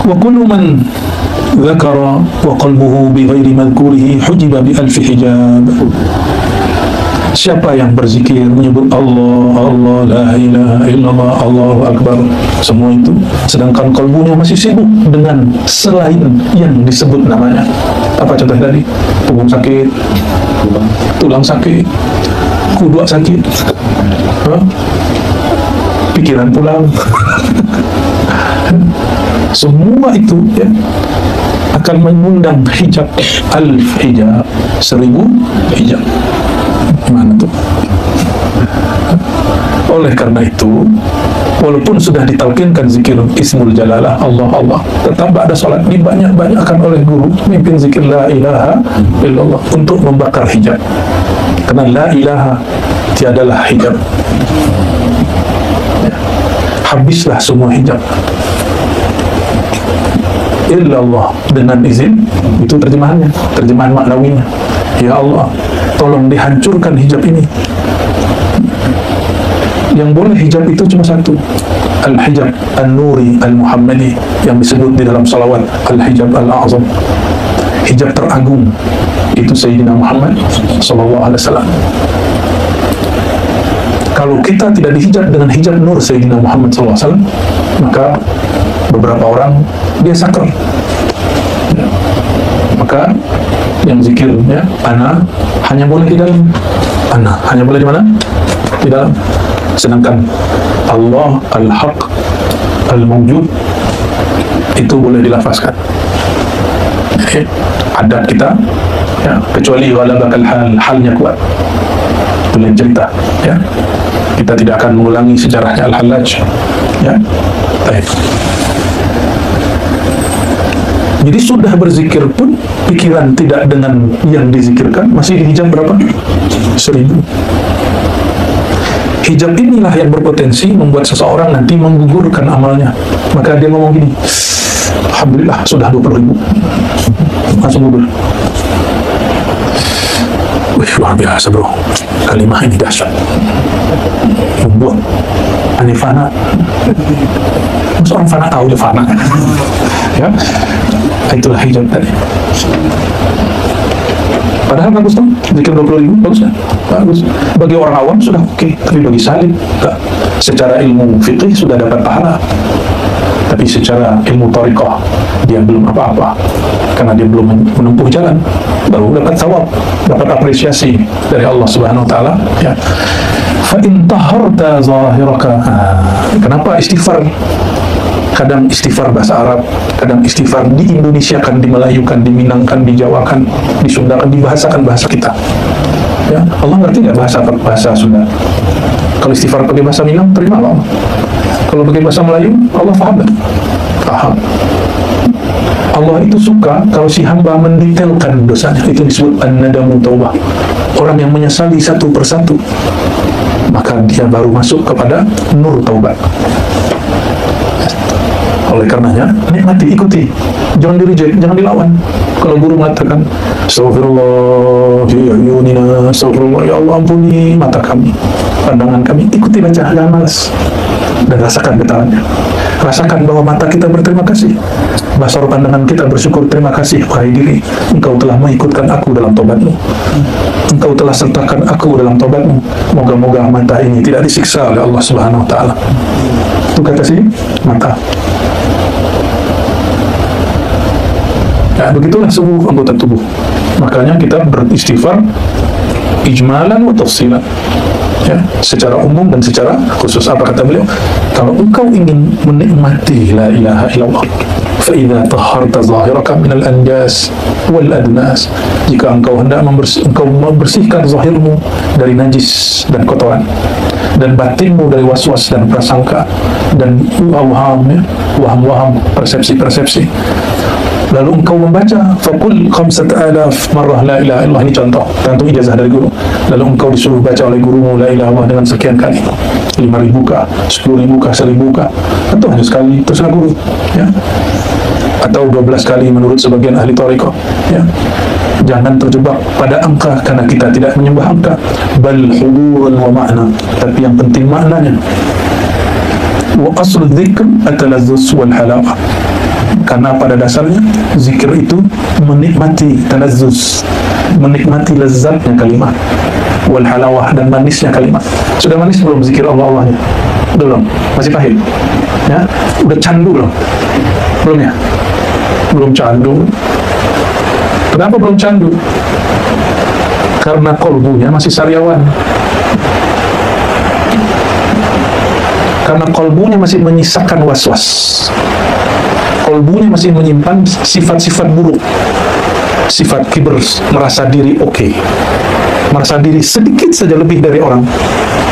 Wa kullu man dzakara wa qalbuhu bi ghairi madhkurihi hujiba bi alfi hijab. Siapa yang berzikir, menyebut Allah, Allah, la ilaha illallah, Allahu akbar, semua itu, sedangkan kalbunya masih sibuk dengan selain yang disebut namanya. Apa contoh tadi? Punggung sakit, tulang sakit, kuduk sakit, pikiran pulang. Semua itu ya akan mengundang hijab, al-hijab, 1000 hijab. Mana tuh? Oleh karena itu, walaupun sudah ditalkinkan zikir Ismul Jalalah, Allah, Allah, tetap ada salat dibanyak-banyakkan oleh guru, mimpin zikir la ilaha illallah untuk membakar hijab. Karena la ilaha tiadalah hijab. Habislah semua hijab. Illallah dengan izin, itu terjemahannya, terjemahan maknawinya. Ya Allah, tolong dihancurkan hijab ini. Yang boleh hijab itu cuma satu, al-hijab an-nuri al-muhammadi, yang disebut di dalam salawat al-hijab al-a'zam, hijab teragung, itu Sayyidina Muhammad SAW. Kalau kita tidak dihijab dengan hijab nur Sayyidina Muhammad SAW, maka beberapa orang dia sakar. Maka yang zikir ya, ana hanya boleh di dalam, ana hanya boleh di mana? Di dalam. Sedangkan Allah al-haq al-mawjud itu boleh dilafazkan. Adab kita ya, kecuali ghalabakal hal, halnya kuat, itu lain cerita ya. Kita tidak akan mengulangi sejarahnya Al-Hallaj ya. Baik. Jadi sudah berzikir pun pikiran tidak dengan yang dizikirkan, masih dihijab berapa? 1000. Hijab inilah yang berpotensi membuat seseorang nanti menggugurkan amalnya. Maka dia ngomong gini, alhamdulillah sudah 20.000, langsung gugur. Wih, luar biasa bro, kalimah ini dahsyat, membuat aneh fana. Masa orang fana tahu dia fana ya. Itulah hijab tadi. Padahal bagus dong, zikir 20.000, bagus ya? Bagus. Bagi orang awam sudah oke, tapi bagi salim enggak. Secara ilmu fikih sudah dapat pahala, tapi secara ilmu thariqah dia belum apa-apa, karena dia belum menempuh jalan. Baru dapat thawab, dapat apresiasi dari Allah Subhanahu wa taala ya. Fa in taharta zahiraka. Kenapa istighfar? Kadang istighfar bahasa Arab, kadang istighfar di Indonesia kan, dimelayukan, diminangkan, dijawakan, disundakan, dibahasakan bahasa kita. Ya, Allah ngerti nggak bahasa Sunda? Kalau istighfar pakai bahasa Minang, terima Allah. Kalau pakai bahasa Melayu, Allah paham kan? Paham. Allah itu suka kalau si hamba mendetailkan dosanya. Itu disebut an-nadamu taubah. Orang yang menyesali satu persatu, maka dia baru masuk kepada nur taubat. Oleh karenanya, nikmati, ikuti, jangan di-reject, jangan dilawan. Kalau guru mengatakan astagfirullah ya yunina, astagfirullah ya Allah, ampuni mata kami, pandangan kami, ikuti, baca, jangan malas, dan rasakan getarannya. Rasakan bahwa mata kita berterima kasih, basar pandangan kita bersyukur, terima kasih wahai diri, engkau telah mengikutkan aku dalam tobatmu, engkau telah sertakan aku dalam tobatmu. Moga-moga mata ini tidak disiksa oleh Allah Subhanahu wa taala. Itu kata sini mata. Ya, begitulah seluruh anggota tubuh. Makanya kita beristighfar ijmalan wa tafsilan, ya, secara umum dan secara khusus. Apa kata beliau? Kalau engkau ingin menikmati la ilaha illallah, fa idza tahharta zahiraka min al-anjas wal adnas, jika engkau hendak membersihkan zahirmu dari najis dan kotoran, dan batinmu dari waswas dan prasangka dan waham, persepsi-persepsi, lalu engkau membaca faqul 5,000 marrah la ilaha illallah, ini contoh tergantung ijazah dari guru, lalu engkau disuruh baca oleh gurumu la ilaha illallah dengan sekian kali, 5.000 kah, 10.000 kah, 1.000 kah, atau hanya sekali, terserah guru ya, atau 12 kali menurut sebagian ahli thariqah ya. Jangan terjebak pada angka, karena kita tidak menyembah angka, bal hudurun wa ma'na, tapi yang penting maknanya. Wa aslu dzikr at-talazzuz wal halawa, Karena pada dasarnya zikir itu menikmati talazzus, menikmati lezatnya kalimat, wal halawah, dan manisnya kalimat. Sudah manis belum zikir Allah-Allahnya? Belum? Masih pahit? Ya? Udah candu belum? Belum ya? Belum candu. Kenapa belum candu? Karena kolbunya masih sariawan. Karena kolbunya masih menyisakan was-was. Kolbunya masih menyimpan sifat-sifat buruk. Sifat kibr, merasa diri oke. Merasa diri sedikit saja lebih dari orang,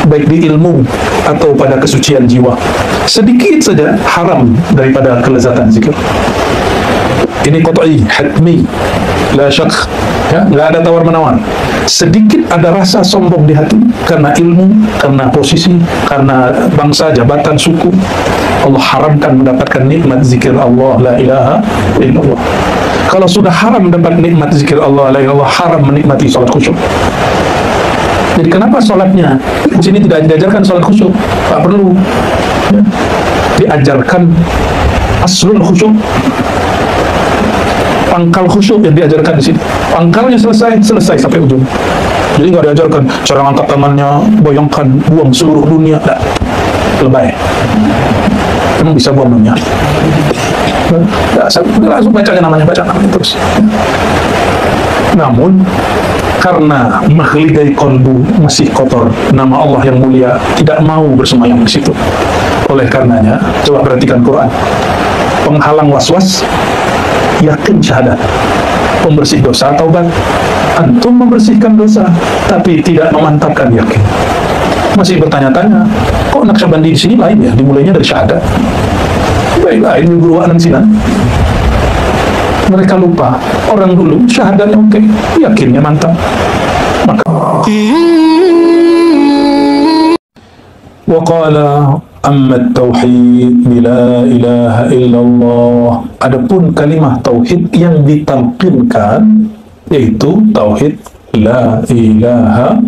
baik di ilmu atau pada kesucian jiwa. Sedikit saja haram daripada kelezatan zikir. Ini qat'i, hatmi, la syak, ya, nggak ada tawar-menawar. Sedikit ada rasa sombong di hati karena ilmu, karena posisi, karena bangsa, jabatan, suku, Allah haramkan mendapatkan nikmat zikir Allah la ilaha illallah. Kalau sudah haram mendapat nikmat zikir Allah la ilaha illallah, haram menikmati salat khusyuk. Jadi kenapa salatnya di sini tidak diajarkan salat khusyuk? Tak perlu, ya. Diajarkan aslul khusyuk, pangkal khusyuk yang diajarkan di sini. Pangkalnya selesai sampai ujung. Jadi nggak diajarkan cara angkat tangannya, bayangkan buang seluruh dunia. Nggak. Lebay. Emang bisa buang dunia? Langsung baca namanya terus. Namun karena makhligai kolbu masih kotor, nama Allah yang mulia tidak mau bersemayam di situ. Oleh karenanya, coba perhatikan Quran. Penghalang was-was, yakin syahadat. Pembersih dosa, taubat. Antum membersihkan dosa, tapi tidak memantapkan yakin. Masih bertanya-tanya, kok Naqsyabandi di sini lain ya? Dimulainya dari syahadat. Baiklah, ini guru Anan Sinan. Mereka lupa, orang dulu syahadatnya oke, yakinnya mantap. Maka waqala amma tauhid la ilaha illallah. Adapun kalimah tauhid yang ditalqinkan yaitu tauhid la ilaha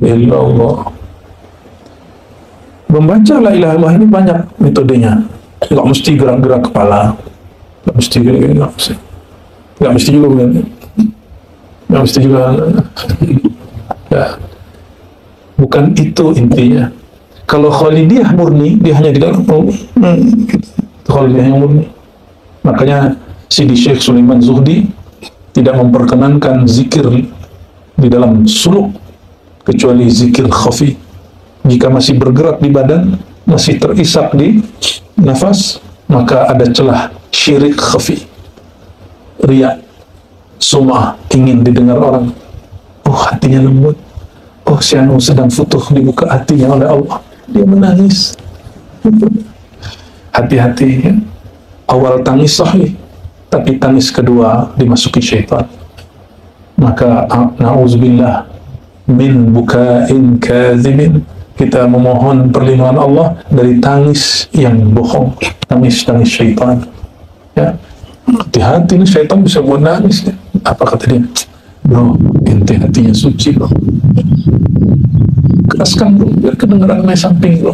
illallah. Membaca la ilaha illallah ini banyak metodenya. Nggak mesti gerak-gerak kepala, nggak mesti gerak-gerak, nggak mesti juga begini, nggak mesti juga ya. Bukan itu intinya. Kalau Khalidiyah murni, dia hanya di dalam Khalidiyah yang murni. Makanya Sidi Syekh Sulaiman Zuhdi tidak memperkenankan zikir di dalam suluk kecuali zikir khafi. Jika masih bergerak di badan, masih terisak di nafas, maka ada celah syirik khafi, riya, sum'ah, ingin didengar orang. Oh, hatinya lembut. Oh, si anu sedang futuh, dibuka hatinya oleh Allah. Dia menangis. Hati-hati, ya. Awal tangis sahih, tapi tangis kedua dimasuki syaitan. Maka na'udzubillah min bukain kadzibin. Kita memohon perlindungan Allah dari tangis yang bohong, tangis-tangis syaitan. Ya, hati-hati nih, syaitan bisa buat nangis. Ya. Apa kata dia? Bro, ente hatinya suci, bro. Keraskan, bro, biar kedengeran main samping, bro.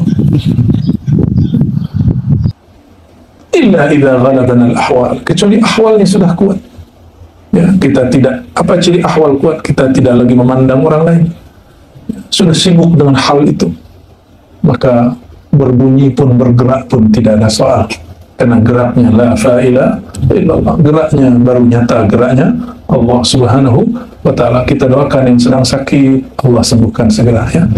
Illa idza ghalabana al-ahwal, kecuali ahwalnya sudah kuat. Ya, kita tidak, apa ciri ahwal kuat? Kita tidak lagi memandang orang lain. Sudah sibuk dengan hal itu, maka berbunyi pun bergerak pun tidak ada soal, karena geraknya la ilaha illallah, geraknya baru nyata, geraknya Allah subhanahu wa ta'ala. Kita doakan yang sedang sakit, Allah sembuhkan segera, ya.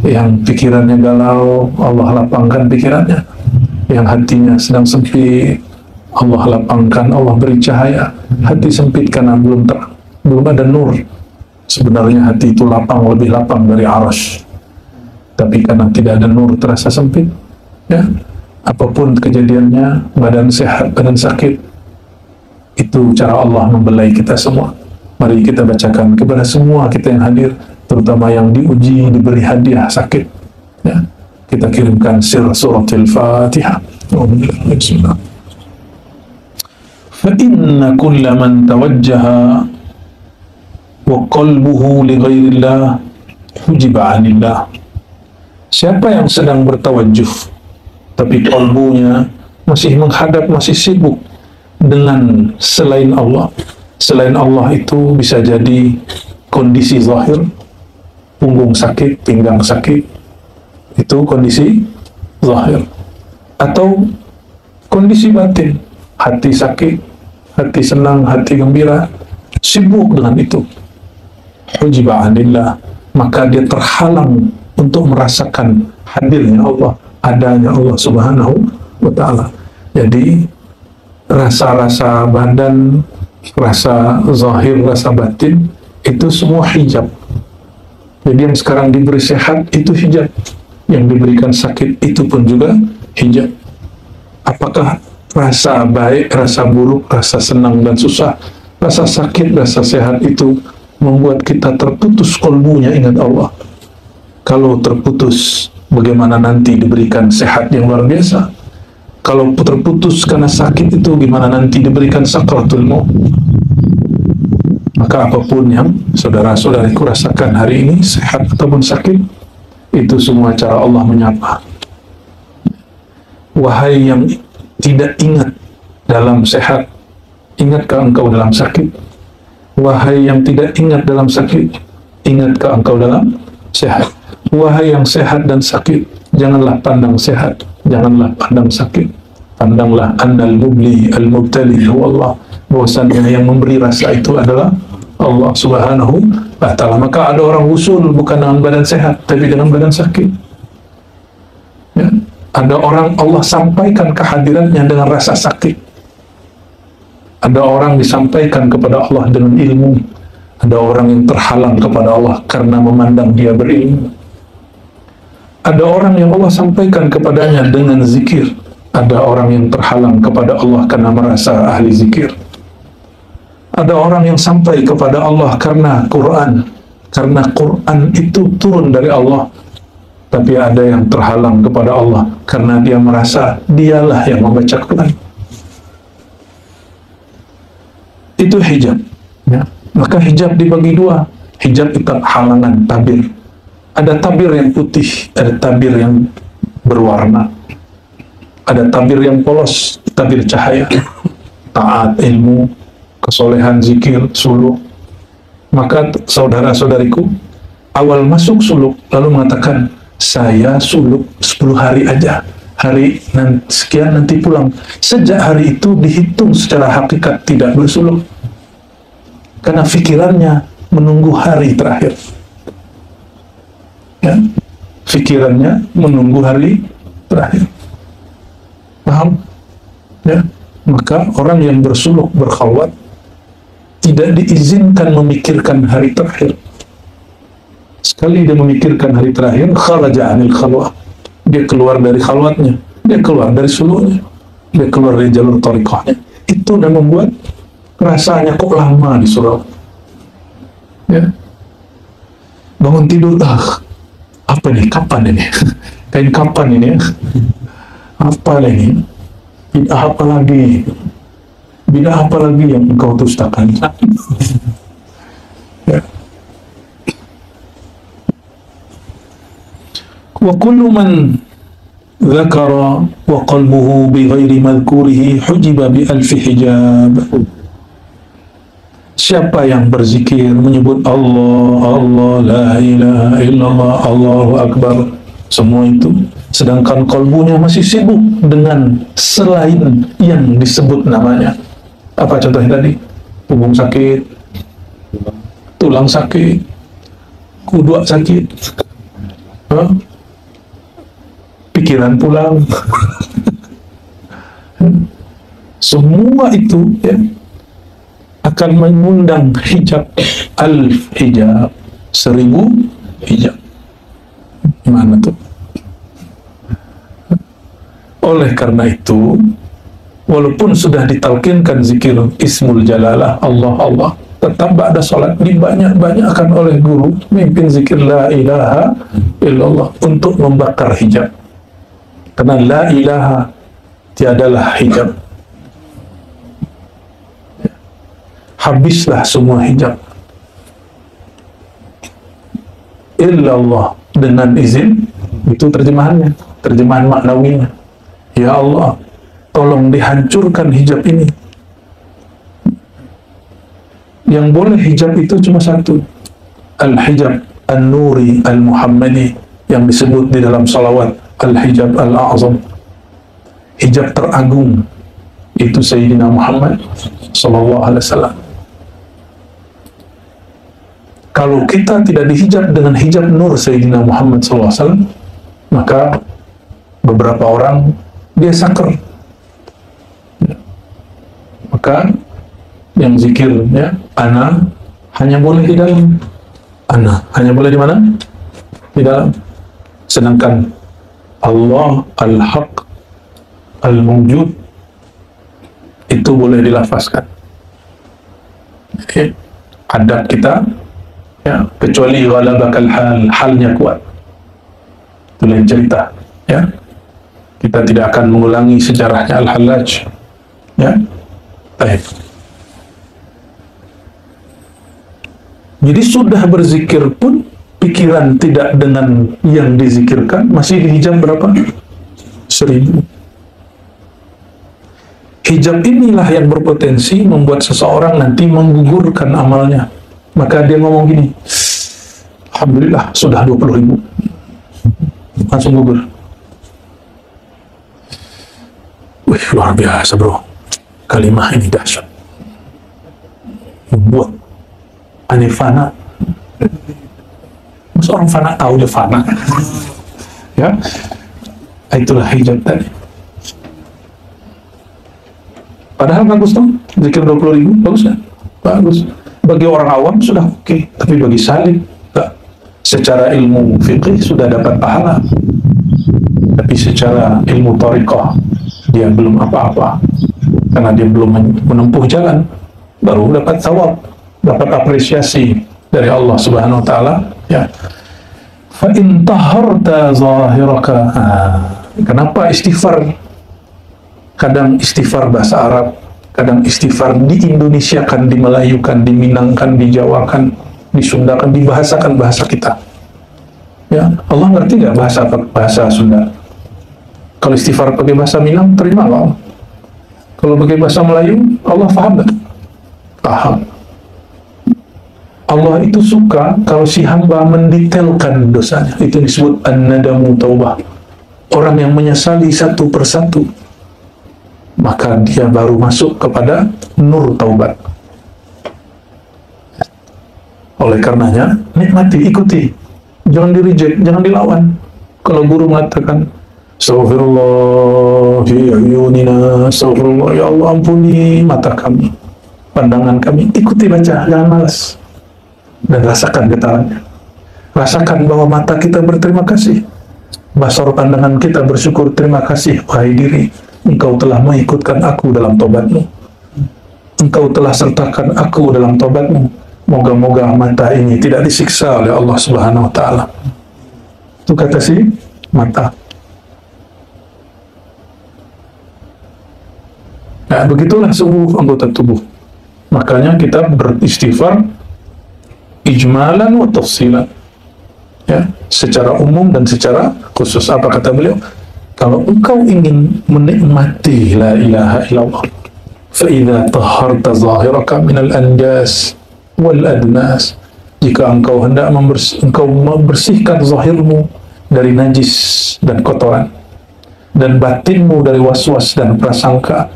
Yang pikirannya galau, Allah lapangkan pikirannya. Yang hatinya sedang sempit, Allah lapangkan, Allah beri cahaya. Hati sempit karena belum terang, belum ada nur. Sebenarnya hati itu lapang, lebih lapang dari arasy. Tapi karena tidak ada nur, terasa sempit. Ya, apapun kejadiannya, badan sehat, badan sakit, itu cara Allah membelai kita semua. Mari kita bacakan kepada semua kita yang hadir, terutama yang diuji, diberi hadiah sakit. Ya, kita kirimkan suratul Fatihah. Bismillah. Fa inna kulla man tawajjaha wa qalbuhu li ghairillah hujiba 'anillah. Siapa yang sedang bertawajuh tapi kalbunya masih menghadap, masih sibuk dengan selain Allah. Selain Allah itu bisa jadi kondisi zahir, punggung sakit, pinggang sakit, itu kondisi zahir. Atau kondisi batin, hati sakit, hati senang, hati gembira, sibuk dengan itu. Ujiba anillah, maka dia terhalang untuk merasakan hadirnya Allah, adanya Allah Subhanahu wa ta'ala. Jadi rasa-rasa badan, rasa zahir, rasa batin, itu semua hijab. Jadi yang sekarang diberi sehat itu hijab, yang diberikan sakit itu pun juga hijab. Apakah rasa baik, rasa buruk, rasa senang dan susah, rasa sakit, rasa sehat itu membuat kita terputus kolbunya ingat Allah? Kalau terputus, bagaimana nanti diberikan sehat yang luar biasa? Kalau terputus karena sakit itu, gimana nanti diberikan sakratul maut? Maka apapun yang saudara-saudariku rasakan hari ini, sehat ataupun sakit, itu semua cara Allah menyapa. Wahai yang tidak ingat dalam sehat, ingatkah engkau dalam sakit? Wahai yang tidak ingat dalam sakit, ingatkah engkau dalam sehat? Wahai yang sehat dan sakit, janganlah pandang sehat, janganlah pandang sakit. Pandanglah annal mubli al-mubtali huwa Allah, bahwasannya yang memberi rasa itu adalah Allah Subhanahu wa ta'ala. Maka ada orang usul bukan dengan badan sehat, tapi dengan badan sakit. Ya. Ada orang Allah sampaikan kehadirannya dengan rasa sakit. Ada orang disampaikan kepada Allah dengan ilmu. Ada orang yang terhalang kepada Allah karena memandang dia berilmu. Ada orang yang Allah sampaikan kepadanya dengan zikir. Ada orang yang terhalang kepada Allah karena merasa ahli zikir. Ada orang yang sampai kepada Allah karena Quran. Karena Quran itu turun dari Allah. Tapi ada yang terhalang kepada Allah karena dia merasa dialah yang membaca Quran. Itu hijab. Ya. Maka hijab dibagi dua. Hijab itu halangan, tabir. Ada tabir yang putih, ada tabir yang berwarna. Ada tabir yang polos, tabir cahaya. Taat, ilmu, kesolehan, zikir, suluk. Maka saudara-saudariku, awal masuk suluk lalu mengatakan, saya suluk 10 hari aja, hari sekian nanti pulang. Sejak hari itu dihitung secara hakikat tidak bersuluk, karena pikirannya menunggu hari terakhir. Ya, pikirannya menunggu hari terakhir. Paham? Ya, maka orang yang bersuluk, berkhalwat, tidak diizinkan memikirkan hari terakhir. Sekali dia memikirkan hari terakhir, kharaja anil khalwah, dia keluar dari khalwatnya, dia keluar dari suluknya, dia keluar dari jalur thariqahnya. Itu yang membuat rasanya kok lama di surau. Ya, bangun tidur, apa nih, kapan ini? Kain kapan ini ya? Apa lagi? Bid'ah apa lagi? Bid'ah apa lagi yang engkau dustakan? Ya. Wa kullu man dzakara wa qalbuhu bi ghairi madhkurihi hujiba bi alfi hijab. Siapa yang berzikir, menyebut Allah, Allah, la ilaha illallah, Allahu akbar, semua itu, sedangkan kalbunya masih sibuk dengan selain yang disebut namanya. Apa contohnya tadi? Punggung sakit, tulang sakit, kudu sakit, pikiran pulang. Semua itu ya akan mengundang hijab, hijab, 1000 hijab. Gimana tuh? Oleh karena itu, walaupun sudah ditalkinkan zikir Ismul Jalalah, Allah, Allah, tetap ba'da sholat dibanyak-banyakkan oleh guru, mimpin zikir la ilaha illallah untuk membakar hijab. Karena la ilaha tiadalah hijab. Habislah semua hijab. Illallah dengan izin, itu terjemahannya, terjemahan maknawinya. Ya Allah, tolong dihancurkan hijab ini Yang boleh hijab itu cuma satu, al-hijab an-nuri al-muhammadi, yang disebut di dalam salawat al-hijab al-a'zam, hijab teragung, itu Sayyidina Muhammad sallallahu alaihi wasallam. Kalau kita tidak dihijab dengan hijab nur Sayyidina Muhammad sallallahu alaihi wasallam, maka beberapa orang dia sakar. Maka yang zikir, ya, ana hanya boleh di dalam, ana hanya boleh di mana? Di dalam. Sedangkan Allah al-haq al-mawjud itu boleh dilafazkan. Jadi adab kita, ya, kecuali ghalabakal hal, halnya kuat, itu lain cerita, ya. Kita tidak akan mengulangi sejarahnya Al-Hallaj, ya. Baik. Jadi sudah berzikir pun pikiran tidak dengan yang dizikirkan, masih dihijab berapa? 1000. Hijab inilah yang berpotensi membuat seseorang nanti menggugurkan amalnya. Maka dia ngomong gini, alhamdulillah sudah 20.000, langsung gugur. Wih, luar biasa bro, kalimah ini dahsyat, membuat aneh fana. Masa orang fana tahu dia fana? Ya, itulah hijab tadi. Padahal bagus tuh, zikir 20.000, bagus kan? Bagus. Bagi orang awam sudah oke, tapi bagi salik, secara ilmu fiqih sudah dapat pahala, tapi secara ilmu thariqah dia belum apa-apa, karena dia belum menempuh jalan, baru dapat thawab, dapat apresiasi dari Allah Subhanahu wa Ta'ala, ya. Fa in taharta zahiraka. Kenapa istighfar? Kadang istighfar bahasa Arab, kadang istighfar di Indonesia kan, dimelayukan, diminangkan, dijawakan, disundakan, dibahasakan bahasa kita. Ya, Allah ngerti nggak bahasa Sunda? Kalau istighfar pakai bahasa Minang, terima Allah. Kalau pakai bahasa Melayu, Allah paham nggak? Paham. Allah itu suka kalau si hamba mendetailkan dosanya. Itu disebut an-nadamu taubah. Orang yang menyesali satu persatu, maka dia baru masuk kepada nur taubat. Oleh karenanya, nikmati, ikuti, jangan di-reject, jangan dilawan. Kalau guru mengatakan astaghfirullah fi ayunina, astaghfirullah, ya Allah ampuni mata kami, pandangan kami, ikuti, baca, jangan malas, dan rasakan getarannya. Rasakan bahwa mata kita berterima kasih, basar pandangan kita bersyukur, terima kasih wahai diri, engkau telah mengikutkan aku dalam tobatmu, engkau telah sertakan aku dalam tobatmu. Moga-moga mata ini tidak disiksa oleh Allah Subhanahu wa Ta'ala. Itu kata si mata. Nah, begitulah seluruh anggota tubuh. Makanya kita beristighfar ijmalan wa tafsilan, ya, secara umum dan secara khusus. Apa kata beliau? Kalau engkau ingin menikmati la ilaha illallah, fa idza tahharta zahiraka minal anjas wal adnas, jika engkau hendak membersihkan zahirmu dari najis dan kotoran, dan batinmu dari waswas dan prasangka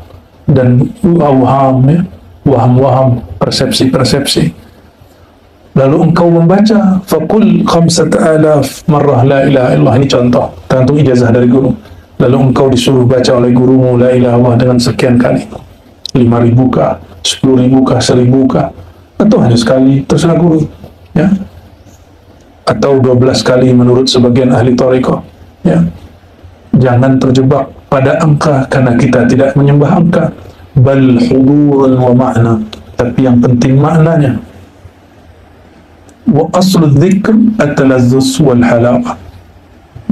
dan awham, ya, waham-waham, persepsi-persepsi, lalu engkau membaca faqul 5,000 marrah la ilaha illallah, ini contoh tergantung ijazah dari guru, lalu engkau disuruh baca oleh gurumu la ilaha illallah dengan sekian kali, 5.000 kah, 10.000 kah, 1.000 kah, atau hanya sekali, terserah guru, ya, atau 12 kali menurut sebagian ahli thariqah, ya. Jangan terjebak pada angka, karena kita tidak menyembah angka, bal hudurun wa ma'na, tapi yang penting maknanya. Wa aslu dzikr at-talazzuz wal halawah,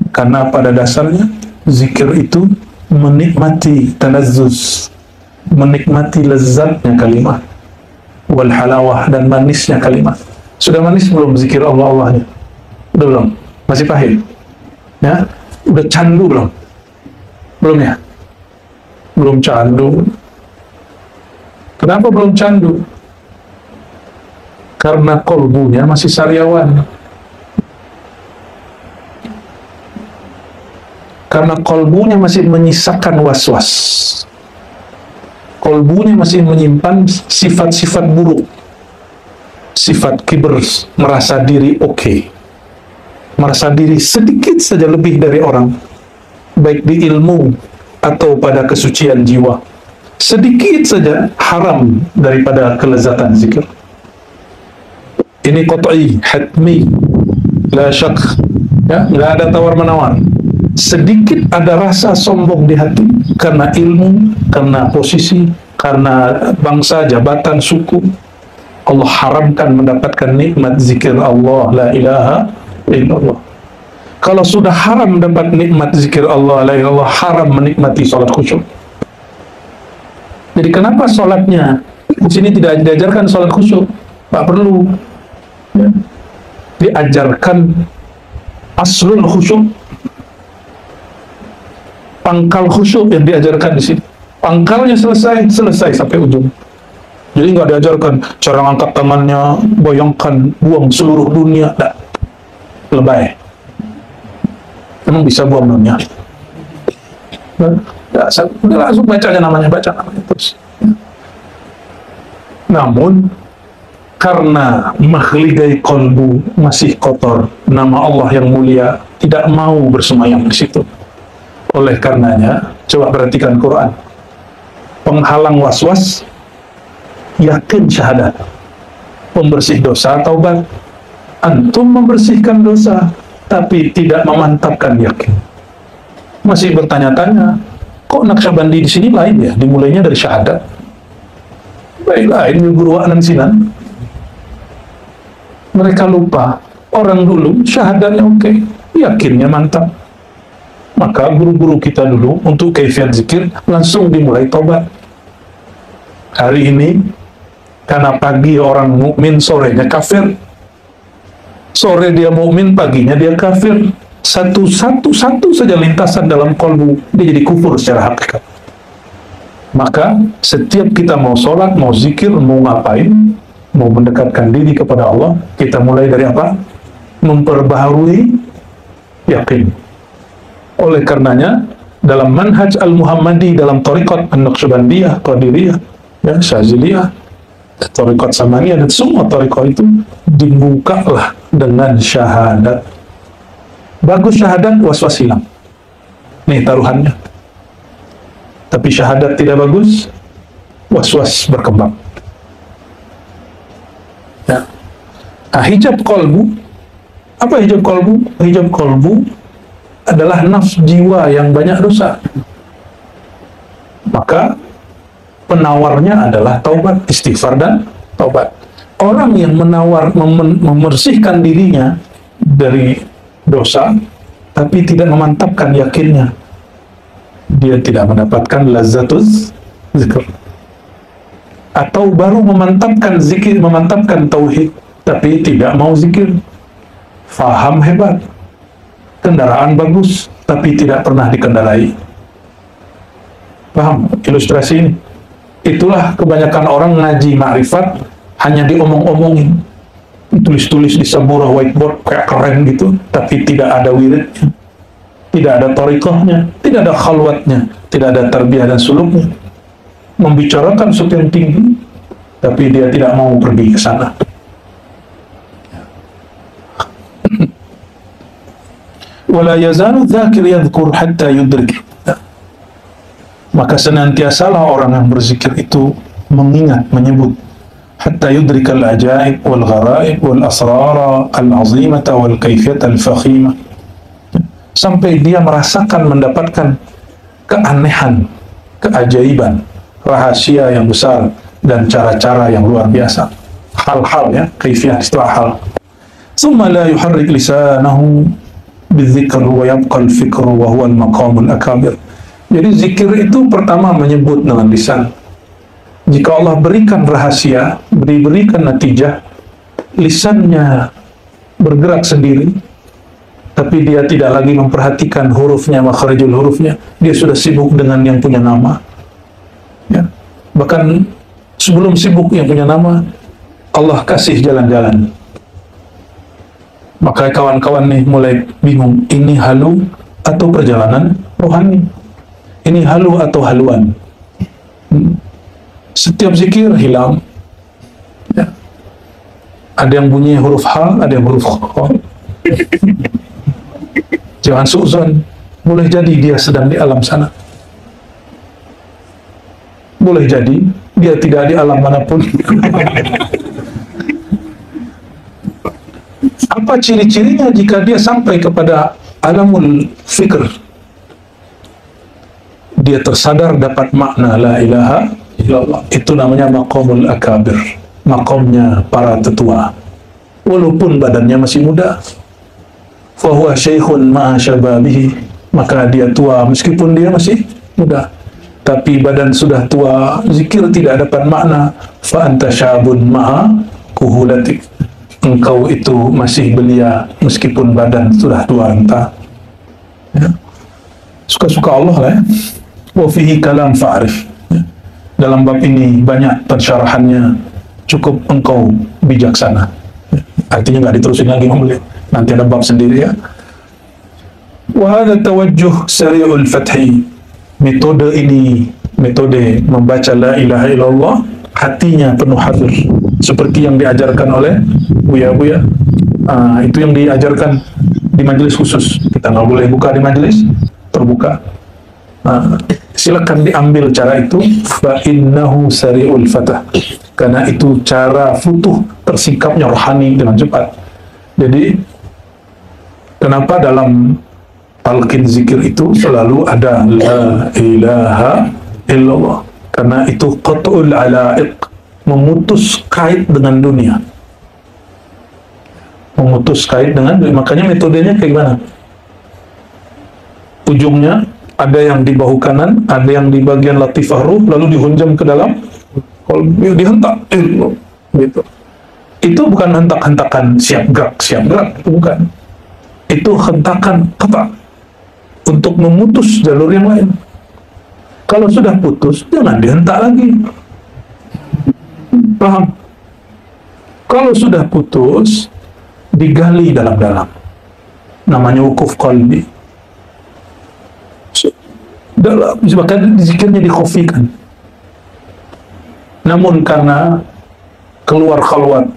karena pada dasarnya zikir itu menikmati talazzuz, menikmati lezatnya kalimat, wal halawah, dan manisnya kalimat. Sudah manis belum zikir Allah-Allahnya? Udah belum? Masih pahit? Ya? Udah candu belum? Belum, ya? Belum candu. Kenapa belum candu? Karena kolbunya masih sariawan. Karena kolbunya masih menyisakan was-was. Kolbunya masih menyimpan sifat-sifat buruk. Sifat kibr, merasa diri oke. Merasa diri sedikit saja lebih dari orang. Baik di ilmu atau pada kesucian jiwa. Sedikit saja haram daripada kelezatan zikir. Ini qat'i, hatmi, la syak, ya, nggak ada tawar-menawar. Sedikit ada rasa sombong di hati karena ilmu, karena posisi, karena bangsa, jabatan, suku. Allah haramkan mendapatkan nikmat zikir Allah, la ilaha illallah. Kalau sudah haram mendapat nikmat zikir Allah, la ilaha illallah, haram menikmati salat khusyuk. Jadi kenapa salatnya di sini tidak diajarkan salat khusyuk? Tak perlu. Ya. Diajarkan aslul khusyuk, pangkal khusyuk yang diajarkan di sini. Pangkalnya selesai sampai ujung. Jadi nggak diajarkan cara angkat tangannya, bayangkan buang seluruh dunia. Nah, lebay. Emang bisa buang dunia? Udah langsung baca namanya terus. Namun karena makhligai kolbu masih kotor, nama Allah yang mulia tidak mau bersemayam di situ. Oleh karenanya, coba perhatikan Quran. Penghalang waswas, yakin syahadat. Pembersih dosa, taubat. Antum membersihkan dosa, tapi tidak memantapkan yakin. Masih bertanya-tanya, kok Naqsyabandi di sini lain ya? Dimulainya dari syahadat. Baik lain, guru Anan Sinan. Mereka lupa, orang dulu syahadatnya oke, yakinnya mantap. Maka guru-guru kita dulu untuk kaifiat zikir langsung dimulai tobat. Hari ini karena pagi orang mukmin, sorenya kafir. Sore dia mukmin, paginya dia kafir. Satu saja lintasan dalam kolbu, dia jadi kufur secara hakikat. Maka setiap kita mau sholat, mau zikir, mau ngapain, mau mendekatkan diri kepada Allah, kita mulai dari apa? Memperbaharui yakin. Oleh karenanya, dalam manhaj al-Muhammadi, dalam tariqat an-Naqsyabandiyah, Qadiriyah, ya, Syaziliyah, tariqat Samaniyah, dan semua tariqat itu dibukalah dengan syahadat. Bagus syahadat, waswas hilang. Nih taruhannya. Tapi syahadat tidak bagus, waswas berkembang. Ya. Nah, hijab kolbu, apa hijab kolbu? Hijab kolbu adalah nafs jiwa yang banyak dosa. Maka penawarnya adalah taubat, istighfar dan taubat. Orang yang membersihkan dirinya dari dosa, tapi tidak memantapkan yakinnya, dia tidak mendapatkan lazatuz zikr. Atau baru memantapkan zikir, memantapkan tauhid, tapi tidak mau zikir. Faham hebat, kendaraan bagus, tapi tidak pernah dikendarai. Paham ilustrasi ini? Itulah kebanyakan orang ngaji ma'rifat hanya diomong-omongin, ditulis-tulis di sebuah whiteboard kayak keren gitu, tapi tidak ada wiridnya, tidak ada thariqahnya, tidak ada khalwatnya, tidak ada tarbiyah dan suluknya. Membicarakan sesuatu yang tinggi, tapi dia tidak mau pergi ke sana. Wala yazalu dzakir yadhkur hatta yudrik. Maka senantiasalah orang yang berzikir itu mengingat, menyebut, hatta yudrikal ajaib wal gharaib wal asrara al azimata wal kaifiyat al fakhimah, sampai dia merasakan, mendapatkan keanehan, keajaiban, rahasia yang besar dan cara-cara yang luar biasa. Hal-hal, ya, kaifiyah istilah hal. Thumma la yuharrik lisanahu bidzikr wa yabqa al-fikr wa huwa al-maqam al-akabir. Jadi zikir itu pertama menyebut dengan lisan. Jika Allah berikan rahasia, berikan natijah, lisannya bergerak sendiri, tapi dia tidak lagi memperhatikan hurufnya, makharijul hurufnya, dia sudah sibuk dengan yang punya nama. Ya. Bahkan sebelum sibuk yang punya nama, Allah kasih jalan-jalan. Maka kawan-kawan nih mulai bingung, ini halu atau perjalanan rohani? Ini halu atau haluan? Setiap zikir hilang. Ya. Ada yang bunyi huruf H, ada yang huruf H. Jangan suuzon. Boleh jadi dia sedang di alam sana. Boleh jadi dia tidak di alam manapun. Apa ciri-cirinya jika dia sampai kepada alamul fikr? Dia tersadar dapat makna la ilaha illallah. Itu namanya maqamul akabir, maqamnya para tetua. Walaupun badannya masih muda, fahuwa syekhun ma'a syababihi, maka dia tua meskipun dia masih muda. Tapi badan sudah tua, zikir tidak dapat makna. Fa anta syabun ma'a kuhulatik, engkau itu masih belia meskipun badan sudah tua entah. Ya. Suka-suka Allah lah ya. Wa fihi kalam fa'arif. Ya. Dalam bab ini banyak pensyarahannya, cukup engkau bijaksana. Ya. Artinya nggak diterusin lagi membeli. Nanti ada bab sendiri ya. Wa hadha tawajjuh sari'ul fathi. Metode ini, metode membaca la ilaha illallah, hatinya penuh hadir, seperti yang diajarkan oleh buya-buya. Itu yang diajarkan di majelis khusus. Kita nggak boleh buka di majelis terbuka. Silakan diambil cara itu. Fa innahu sari'ul fatah, karena itu cara futuh, tersingkapnya rohani dengan cepat. Jadi kenapa dalam talqin zikir itu selalu ada la ilaha illallah? Karena itu qat'ul ala'iq, memutus kait dengan dunia. Memutus kait dengan dunia. Makanya metodenya kayak gimana? Ujungnya ada yang di bahu kanan, ada yang di bagian latifah ruh, lalu dihunjam ke dalam, dihentak, gitu. Itu bukan hentak-hentakan siap gerak, itu bukan. Itu hentakan kata untuk memutus jalur yang lain. Kalau sudah putus, jangan dihentak lagi. Paham? Kalau sudah putus, digali dalam-dalam. Namanya wukuf qalbi. Bahkan zikirnya dikhofikan. Namun karena keluar khalwat,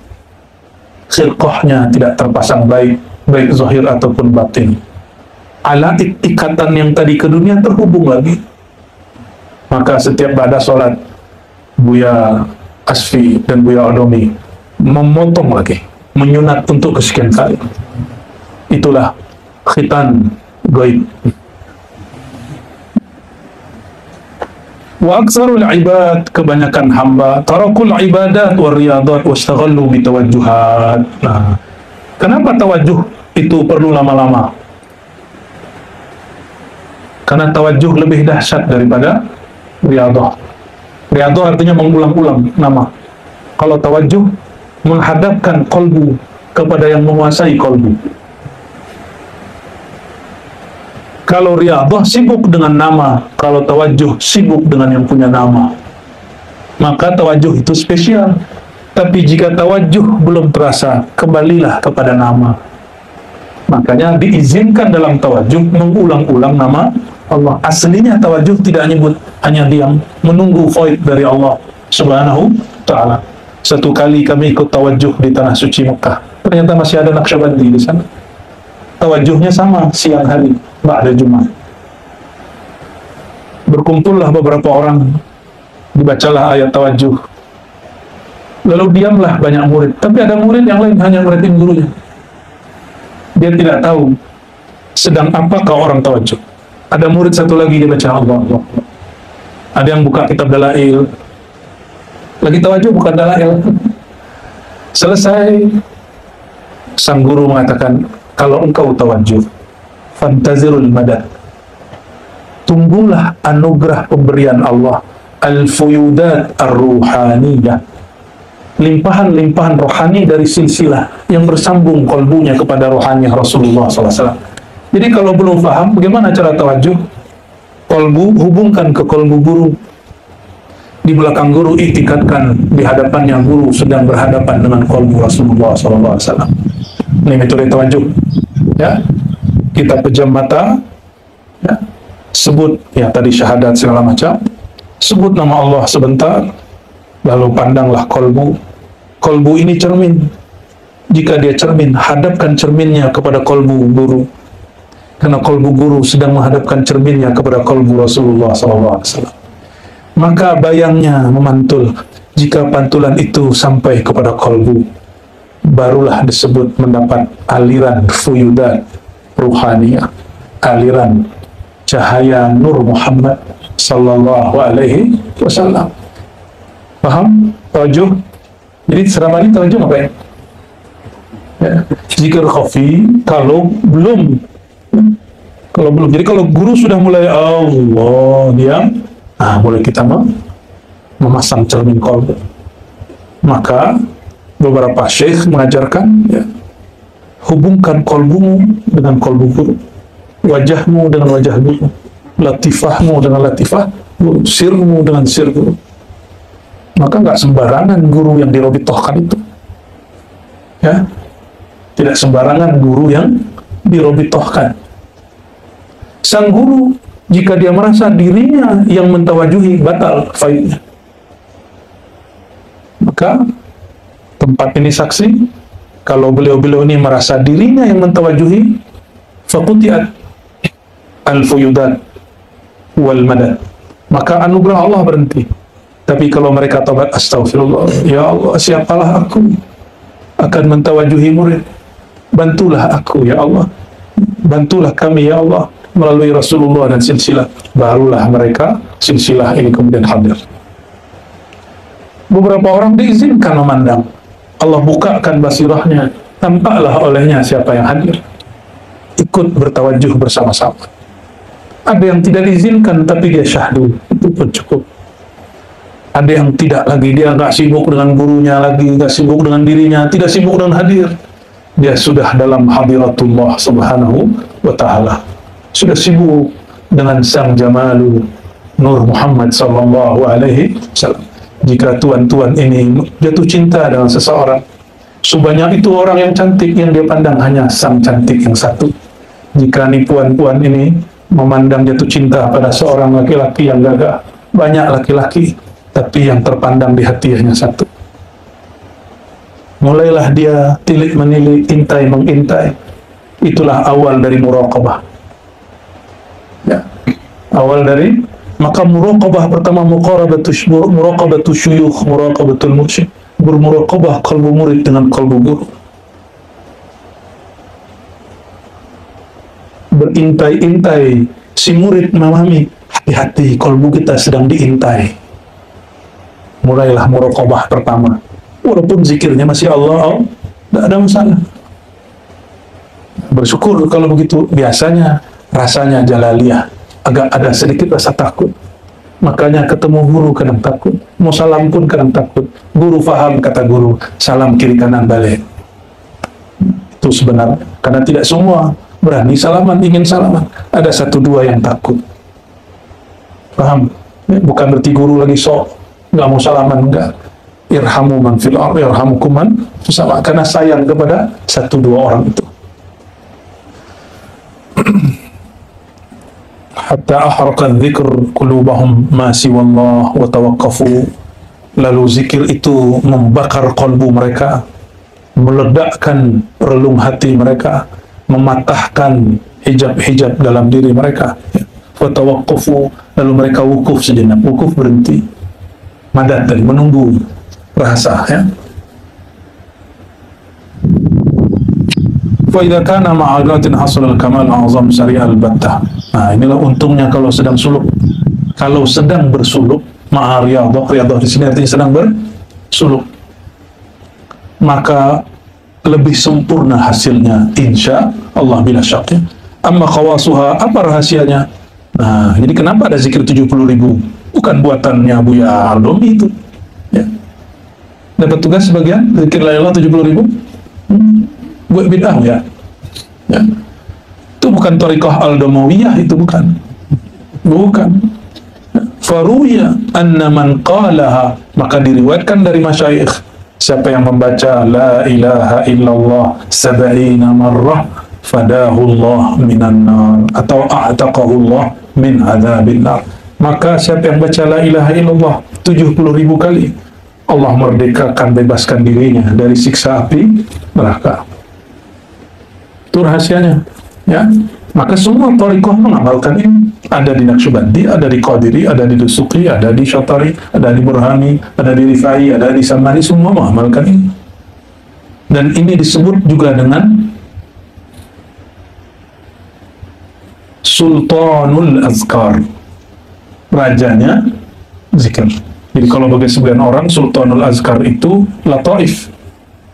khilqahnya tidak terpasang baik zahir ataupun batin, alaik ikatan yang tadi ke dunia terhubung lagi. Maka setiap ba'da sholat, Buya Asfi dan Buya Odomi memotong lagi, menyunat untuk kesekian kali. Itulah khitan gaib. Wa aksarul ibad, kebanyakan hamba, tarakul ibadat wa riyadat wa istaghallu bitawajjuhat. Nah, kenapa tawajjuh itu perlu lama-lama? Karena tawajjuh lebih dahsyat daripada riyadah. Riyadah artinya mengulang-ulang nama. Kalau tawajjuh menghadapkan kolbu kepada yang menguasai kolbu. Kalau riyadah sibuk dengan nama, kalau tawajjuh sibuk dengan yang punya nama. Maka tawajjuh itu spesial. Tapi jika tawajjuh belum terasa, kembalilah kepada nama. Makanya diizinkan dalam tawajjuh mengulang-ulang nama Allah. Aslinya tawajjuh tidak nyebut, hanya diam, menunggu faid dari Allah Subhanahu Ta'ala. Satu kali kami ikut tawajjuh di Tanah Suci Mekah, ternyata masih ada Naqsyabandi di sana. Tawajjuhnya sama, siang hari, ba'da Jumat. Berkumpullah beberapa orang, dibacalah ayat tawajjuh. Lalu diamlah banyak murid. Tapi ada murid yang lain hanya muridin gurunya. Dia tidak tahu sedang apakah orang tawajjuh. Ada murid satu lagi dia baca Allah. Ada yang buka kitab dalail. Lagi tawajjuh bukan dalail. Selesai, sang guru mengatakan, kalau engkau tawajjuh, fantazirul madad, tunggulah anugerah pemberian Allah, al-fuyudat ar-ruhaniyah, limpahan-limpahan rohani dari silsilah yang bersambung kolbunya kepada rohaniah Rasulullah SAW. Jadi kalau belum paham bagaimana cara tawajjuh, kolbu hubungkan ke kolbu guru. di belakang guru, iktikadkan di hadapannya guru sedang berhadapan dengan qalbu Rasulullah SAW. Ini metode tawajuh. Ya, kita pejam mata, ya, sebut ya tadi syahadat segala macam, sebut nama Allah sebentar, lalu pandanglah qalbu. Qalbu ini cermin. Jika dia cermin, hadapkan cerminnya kepada qalbu guru. Karena qalbu guru sedang menghadapkan cerminnya kepada qalbu Rasulullah SAW. Maka bayangnya memantul. Jika pantulan itu sampai kepada qalbu, barulah disebut mendapat aliran fuyudat ruhaniyah, aliran cahaya Nur Muhammad sallallahu alaihi wasallam. Paham? Tawajuh. Jadi selama ini tawajuh apa ya? Ya. Zikir khafi kalau belum. Jadi kalau guru sudah mulai Allah diam, mulai kita memasang cermin qalbu. Maka beberapa syekh mengajarkan, ya, hubungkan qalbumu dengan qalbu guru, wajahmu dengan wajah guru, latifahmu dengan latifah guru, sirmu dengan sir guru. Maka nggak sembarangan guru yang dirobitohkan itu, ya, tidak sembarangan guru yang dirobitohkan. Sang guru jika dia merasa dirinya yang mentawajuhi, batal faidnya. Maka tempat ini saksi, kalau beliau-beliau ini merasa dirinya yang mentawajuhi, faqutiat al-fuyudat wal madad, maka anugerah Allah berhenti. Tapi kalau mereka taubat, astaghfirullah, ya Allah, siapalah aku akan mentawajuhi murid, bantulah aku ya Allah, bantulah kami ya Allah melalui Rasulullah dan silsilah. Barulah mereka silsilah ini kemudian hadir. Beberapa orang diizinkan memandang, Allah bukakan basirahnya, tampaklah olehnya siapa yang hadir, ikut bertawajuh bersama-sama. Ada yang tidak diizinkan tapi dia syahdu, itu pun cukup. Ada yang tidak lagi, dia nggak sibuk dengan gurunya lagi, nggak sibuk dengan dirinya, tidak sibuk dengan hadir, dia sudah dalam hadiratullah subhanahu wa ta'ala, sudah sibuk dengan sang jamalu Nur Muhammad sallallahu alaihi wasallam. Jika tuan-tuan ini jatuh cinta dengan seseorang, sebanyak itu orang yang cantik, yang dia pandang hanya sang cantik yang satu. Jika nih puan-puan ini memandang jatuh cinta pada seorang laki-laki yang gagah, banyak laki-laki, tapi yang terpandang di hati hanya satu. Mulailah dia tilik menilik, intai mengintai. Itulah awal dari muraqabah. Ya, awal dari, maka muraqabah pertama muraqabatu syuyukh, muraqabatul mursyid, bermuraqabah kalbu murid dengan kalbu guru, berintai-intai. Si murid memahami, hati-hati, kalbu kita sedang diintai. Mulailah muraqabah pertama, walaupun zikirnya masih Allah, tidak ada masalah. Bersyukur kalau begitu. Biasanya rasanya jalaliyah, agak ada sedikit rasa takut. Makanya ketemu guru kadang takut, mau salam pun kadang takut. Guru faham, kata guru, salam kiri kanan balik. Itu sebenarnya karena tidak semua berani salaman, ingin salaman. Ada satu dua yang takut. Paham? Bukan berarti guru lagi sok nggak mau salaman, enggak. Irhamu man fil ardh yarhamukum man fis sama, karena sayang kepada satu dua orang itu. Hatta ahraqa dzikr qulubahum ma siwallah wa tawaqqafu. Lalu zikir itu membakar kalbu mereka, meledakkan relung hati mereka, mematahkan hijab-hijab dalam diri mereka. Wa tawaqqafu, lalu mereka wukuf sejenak, wukuf berhenti. Madad tadi, menunggu rasa, ya. Fa idza kana ma'adatin hasal al-kamal a'zam sari' al-battah. Nah, inilah untungnya kalau sedang suluk. Kalau sedang bersuluk, ma'ariyadhah, riyadhah di sini artinya sedang bersuluk, maka lebih sempurna hasilnya insya Allah bila syaknya. Amma khawasuha, apa rahasianya? Nah, jadi kenapa ada zikir 70.000? Bukan buatannya Buya Ardomi itu, ya. Dapat tugas sebagian zikir la ilaha 70.000, buat bid'ah, ya. Ya. Itu bukan thariqah al-damawiyah, itu bukan. Faruya anna man qalaha, maka diriwayatkan dari masyayikh, siapa yang membaca la ilaha illallah sab'ina marrah fadahu Allah minan nar atau a'taqahu Allah min adzabin nar, maka siapa yang baca la ilaha illallah 70.000 kali, Allah merdekakan, bebaskan dirinya dari siksa api neraka. Itu rahasianya, ya. Maka semua thariqah mengamalkan ini. Ada di Naqsyabandi, ada di Qadiri, ada di Dusuki, ada di Syatari, ada di Burhani, ada di Rifai, ada di Samani, semua mengamalkan ini. Dan ini disebut juga dengan Sultanul Azkar, rajanya zikir. Jadi kalau bagi sebagian orang Sultanul Azkar itu lataif,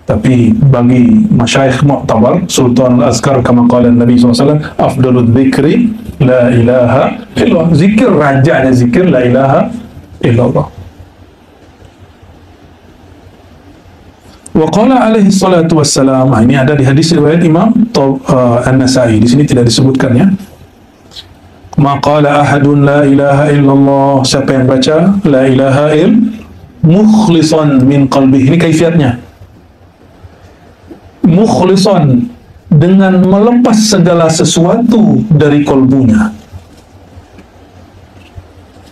tapi bagi masyayikh mu'tabar Sultanul Azkar kama qala Nabi SAW, afdalul dzikri la ilaha illallah, zikir rajanya zikir la ilaha illallah. Wa qala alaihi salatu wassalam, ini ada di hadis riwayat Imam An-Nasai, di sini tidak disebutkan, ya. Ma qala ahadun la ilaha illallah, siapa yang baca la ilaha mukhlisan min qalbihi, ini kaifiatnya, mukhlisan, dengan melepas segala sesuatu dari kolbunya.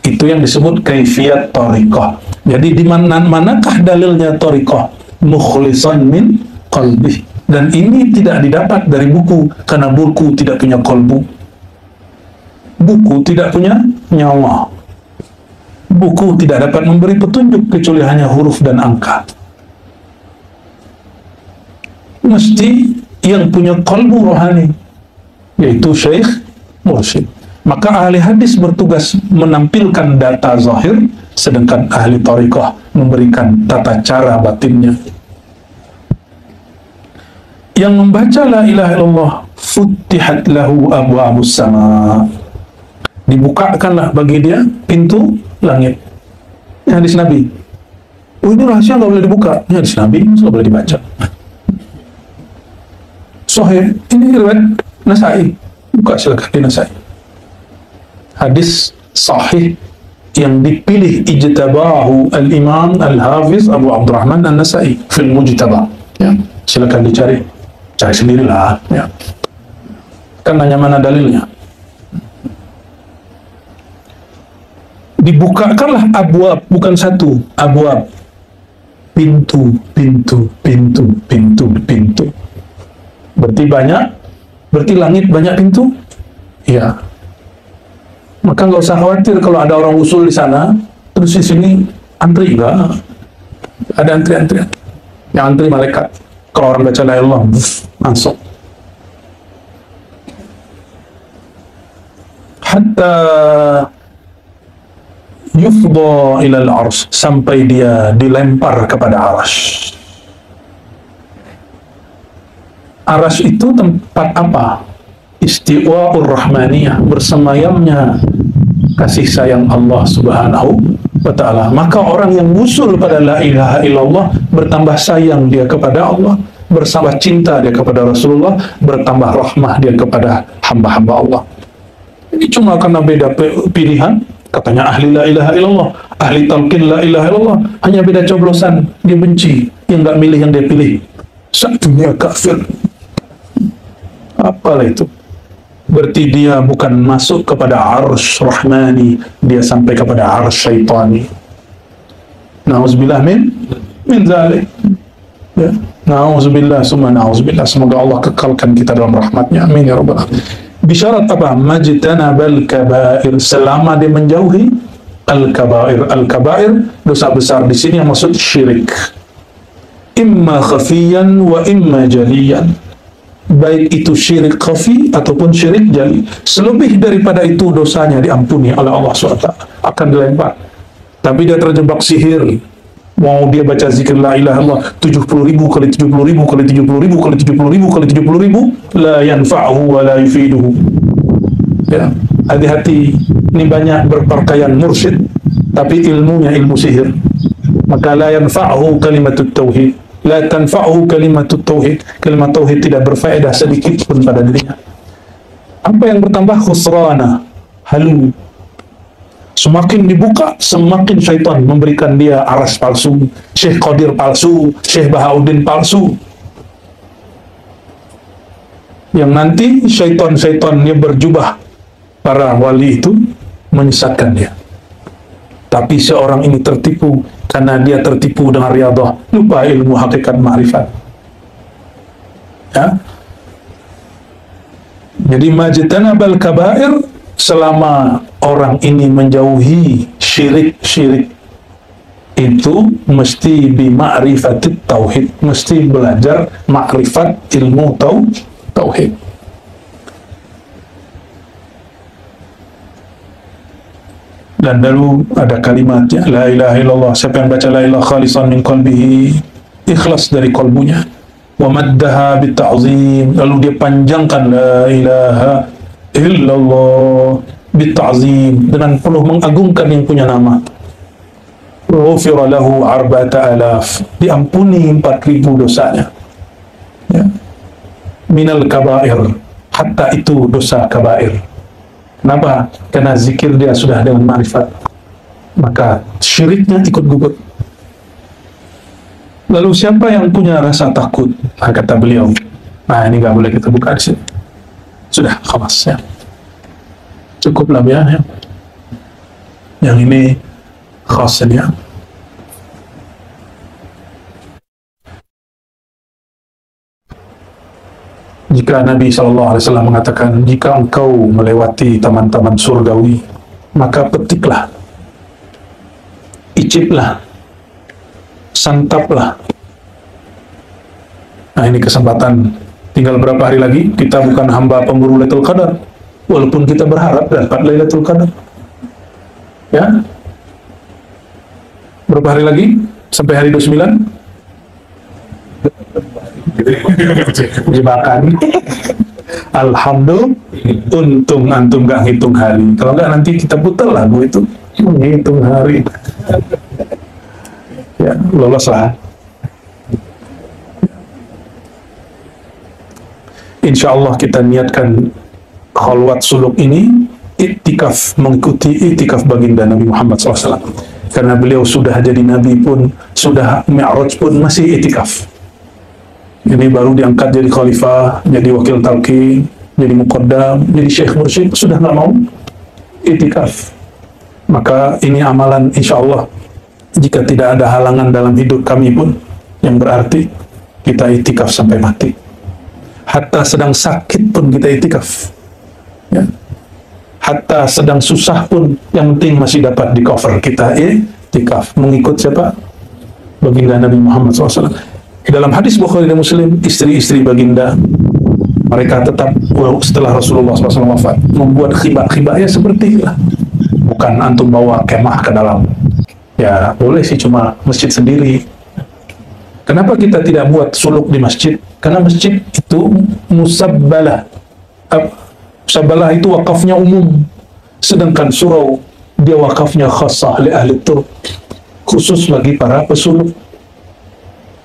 Itu yang disebut kaifiat thariqah. Jadi di manakah dalilnya thariqah? Mukhlisan min qalbih. Dan ini tidak didapat dari buku, karena buku tidak punya kolbu. Buku tidak punya nyawa. Buku tidak dapat memberi petunjuk kecuali hanya huruf dan angka. Mesti yang punya qalbu rohani, yaitu syekh mursyid. Maka ahli hadis bertugas menampilkan data zahir, sedangkan ahli thariqah memberikan tata cara batinnya. Yang membaca la ilaha illallah futtihat lahu abwabus sama, dibukakanlah bagi dia pintu langit. Ini hadis Nabi. Oh, ini rahasia, nggak boleh dibuka. Ini hadis Nabi, nggak boleh dibaca. Sahih, ini riwayat Nasai. Buka silakan di Nasai. Hadis sahih yang dipilih ijtabahu al-Imam al-Hafiz Abu Abdurrahman An-Nasai fil Mujtaba. Ya, silakan dicari. Cari sendirilah, ya. Kan nanya mana dalilnya. Dibukakanlah abwab, bukan satu, abwab. Pintu, pintu, pintu, pintu, pintu. Berarti banyak, berarti langit banyak pintu? Iya. Maka nggak usah khawatir kalau ada orang usul di sana, terus di sini antri, enggak. Ada antri-antrian. Yang antri malaikat. Kalau orang baca la ilaha illallah, masuk. Hatta yufdha ilal arsy, sampai dia dilempar kepada arsy. Arsy itu tempat apa? Istiwa'ur rahmaniyah, bersemayamnya kasih sayang Allah subhanahu wa ta'ala. Maka orang yang usul pada la ilaha illallah bertambah sayang dia kepada Allah, bertambah cinta dia kepada Rasulullah, bertambah rahmah dia kepada hamba-hamba Allah. Ini cuma karena beda pilihan. Katanya ahli la ilaha illallah, ahli talqin la ilaha illallah, hanya beda coblosan. Dia benci yang nggak milih, yang dia pilih satunya kafir. Apalah itu? Berarti dia bukan masuk kepada arsy rahmani, dia sampai kepada arsy syaitani. Na'udzubillah min zalik. Ya, na'udzubillah, summa na'udzubillah. Semoga Allah kekalkan kita dalam rahmatnya. Amin ya rabbal alamin. Bisyarat apa? Majtanabal kabair, selama dia menjauhi al-kabair. Al-kabair, dosa besar di sini yang maksud syirik. Imma khafiyan wa imma jaliyan. Baik itu syirik khafi ataupun syirik jali. Selebih daripada itu dosanya diampuni oleh Allah SWT, akan dilempar. Tapi dia terjebak sihir. Mau dia baca zikir la ilaha illallah 70.000 kali 70.000 kali 70.000 kali 70.000 kali 70.000, la yanfa'uhu wa la yufiduhu. Ya, hati-hati, ini banyak berpakaian mursyid tapi ilmunya ilmu sihir. Maka la yanfa'uhu kalimatut tauhid, la tanfa'uhu kalimatut tauhid. Kalimat tauhid tidak berfaedah sedikit pun pada dirinya. Apa yang bertambah? Khusrana, halu. Semakin dibuka, semakin syaitan memberikan dia aras palsu, Syekh Qadir palsu, Syekh Bahauddin palsu. Yang nanti syaitan-syaitannya berjubah para wali itu menyesatkan dia. Tapi seorang ini tertipu karena dia tertipu dengan riyadhah, lupa ilmu hakikat ma'rifat. Ya. Jadi majtanabal kabair, selama orang ini menjauhi syirik-syirik itu mesti bima'rifatit tauhid, mesti belajar makrifat ilmu tauhid. Dan lalu ada kalimatnya, la ilaha illallah, siapa yang baca la ilaha khalisan min qalbihi, ikhlas dari kalbunya, wa maddaha bitta'zim, lalu dia panjangkan la ilaha illallah bitta'zim, dengan penuh mengagungkan yang punya nama, ghufira lahu arba'ata alaf, diampuni 4.000 dosanya, ya. Minal kabair, hatta itu dosa kabair. Kenapa? Karena zikir dia sudah dengan ma'rifat, maka syiriknya ikut gugur. Lalu siapa yang punya rasa takut? Nah, kata beliau, nah ini nggak boleh kita buka di sini. Sudah, khalas ya. Cukuplah ya. Yang ini khas ya. Jika Nabi SAW mengatakan, jika engkau melewati taman-taman surgawi, maka petiklah, iciplah, santaplah. Nah ini kesempatan, tinggal berapa hari lagi, kita bukan hamba pemburu Lailatul Qadar, walaupun kita berharap dapat Lailatul Qadar. Ya, berapa hari lagi? Sampai hari 29? Jebakan. Alhamdulillah, untung antum gak hitung hari. Kalau enggak nanti kita putar lagu itu menghitung hari. Ya, lolos lah. Insya Allah kita niatkan khalwat suluk ini iktikaf, mengikuti iktikaf baginda Nabi Muhammad SAW. Karena beliau sudah jadi Nabi pun, sudah Mi'raj pun masih iktikaf. Ini baru diangkat jadi khalifah, jadi wakil talqin, jadi muqaddam, jadi syekh mursyid, sudah nggak mau iktikaf. Maka ini amalan insya Allah, jika tidak ada halangan dalam hidup kami pun, yang berarti kita iktikaf sampai mati. Hatta sedang sakit pun kita iktikaf. Ya. Hatta sedang susah pun, yang penting masih dapat di cover kita iktikaf. Mengikut siapa? Baginda Nabi Muhammad SAW. Dalam hadis Bukhari dan Muslim, istri-istri baginda, mereka tetap setelah Rasulullah SAW wafat, membuat khibah-khibah ya seperti itulah. Bukan antum bawa kemah ke dalam. Ya boleh sih, cuma masjid sendiri. Kenapa kita tidak buat suluk di masjid? Karena masjid itu musabbalah. Musabbalah itu wakafnya umum. Sedangkan surau, dia wakafnya khassah li ahli tur, khusus bagi para pesuluk.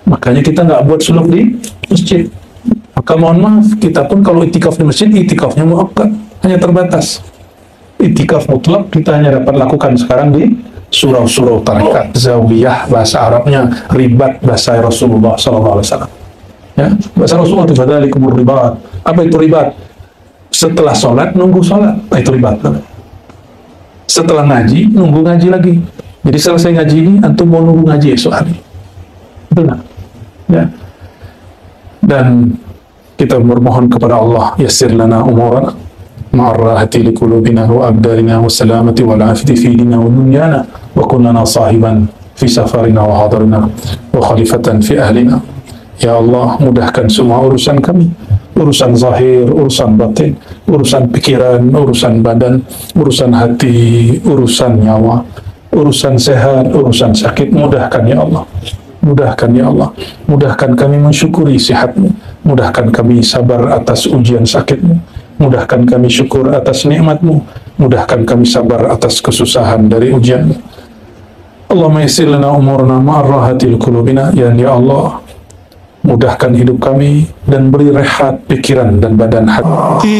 Makanya kita nggak buat suluk di masjid. Maka mohon maaf, kita pun kalau itikaf di masjid, itikafnya muakkad, hanya terbatas. Itikaf mutlak kita hanya dapat lakukan sekarang di surau-surau tarekat, zawiyah bahasa Arabnya, ribat bahasa Rasulullah SAW. Ya, bahasa Rasulullah itu fadzalikumur ribat. Apa itu ribat? Setelah sholat nunggu sholat, itu ribat. Setelah ngaji nunggu ngaji lagi. Jadi selesai ngaji ini, antum mau nunggu ngaji esok hari. Benar. Ya. Dan kita bermohon kepada Allah, yassir lana umurana ma'arrahati liqulubina wa abdarina wa salamati wal afati fi dinina wa dunyana wa kunna sahiban fi safarina wa hadarina wa khalifatan fi ahlina. Ya Allah, mudahkan semua urusan kami, urusan zahir, urusan batin, urusan pikiran, urusan badan, urusan hati, urusan nyawa, urusan sehat, urusan sakit. Mudahkan ya Allah. Mudahkan ya Allah, mudahkan kami mensyukuri sihatmu, mudahkan kami sabar atas ujian sakitmu, mudahkan kami syukur atas nikmatmu, mudahkan kami sabar atas kesusahan dari ujianmu. Allahumma yassir lana umurna ma'arrahatil qulubina, ya Allah, mudahkan hidup kami dan beri rehat pikiran dan badan hati.